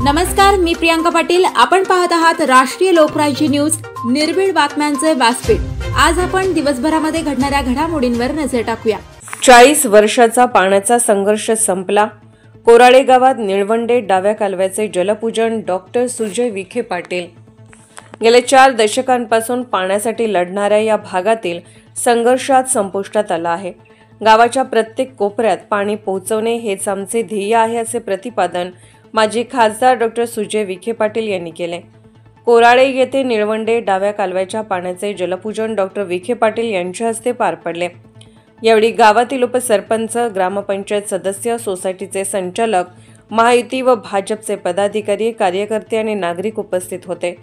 नमस्कार, मी प्रियांका पाटील। आपण पाहत आहात राष्ट्रीय लोकराज्य न्यूज, निर्भीड बातम्यांचे व्यासपीठ। आज आपण दिवसभरामध्ये घडणाऱ्या घडामोडींवर नजर टाकूया। 40 वर्षाचा पाण्याचा संघर्ष संपला। कोराळे गावात निळवंडे डाव्या कालव्याचे जलपूजन डॉक्टर सुजय विखे पाटील। गेल्या 4 दशकांपासून पाण्यासाठी लढणाऱ्या या भागातील संघर्षात संपुष्टात आला आहे। गावाच्या प्रत्येक कोपऱ्यात पाणी पोहोचवणे हेच आमचे ध्येय आहे, असे प्रतिपादन माजी खासदार डॉक्टर सुजय विखे पाटील यांनी केले। कोराळे येथे निळवंडे डाव्या कालव्याच्या पाण्याचे जलपूजन डॉक्टर विखे पाटील यांच्या हस्ते पार पडले। यावेळी गावातील उपसरपंच, ग्रामपंचायत सदस्य, सोसायटीचे संचालक, महायुती व भाजपचे पदाधिकारी, कार्यकर्ते आणि नागरिक उपस्थित होते।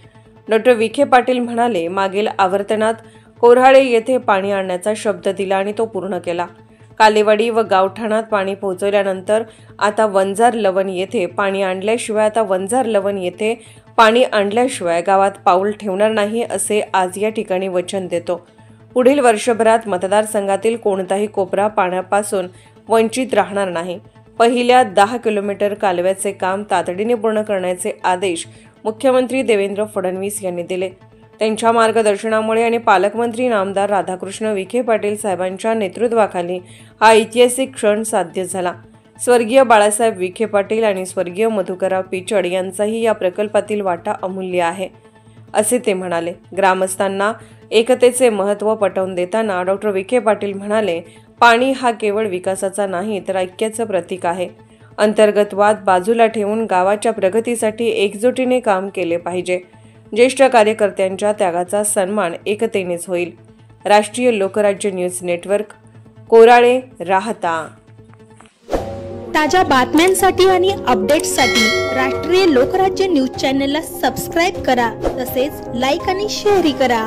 डॉक्टर विखे पाटील म्हणाले, मागील आवर्तनात कोराळे येथे पाणी आणण्याचा शब्द दिला आणि तो पूर्ण केला। कालेवाडी व गावठाणात पाणी पोहोचवल्यानंतर आता वंजार लवण येथे पाणी आणल्याशिवाय गावात पाऊल ठेवणार नाही, असे आज या ठिकाणी वचन देतो। पुढील वर्षभरात मतदारसंघातील कोणताही कोपरा पाण्यापासून वंचित राहणार नाही। पहिल्या 10 किलोमीटर कालव्याचे काम तातडीने पूर्ण करण्याचे आदेश मुख्यमंत्री देवेंद्र फडणवीस यांनी दिले। त्यांच्या मार्गदर्शनामुळे आणि पालकमंत्री नामदार राधाकृष्ण विखे पाटील साहेबांच्या नेतृत्वाखाली हा ऐतिहासिक क्षण साध्य झाला। स्वर्गीय बाळासाहेब विखे पाटील आणि स्वर्गीय मधुकरराव पिचड यांचाही या प्रकल्पातील वाटा अमूल्य आहे, असे ते म्हणाले। ग्रामस्थांना एकतेचे महत्त्व पटवून देताना डॉक्टर विखे पाटील म्हणाले, पाणी हा केवळ विकासाचा नाही तर ऐक्याचं प्रतीक आहे। अंतर्गत वाद बाजूला ठेवून गावाच्या प्रगतीसाठी एकजुटीने काम केले पाहिजे। ज्येष्ठ कार्यकर्त्यांच्या त्यागाचा सन्मान एकतेनेच होईल। राष्ट्रीय लोकराज्य न्यूज नेटवर्क, कोराळे, राहता। ताज्या बातम्यांसाठी आणि अपडेट्ससाठी राष्ट्रीय लोकराज्य न्यूज चॅनलला सबस्क्राइब करा, तसेच लाईक आणि शेअर करा।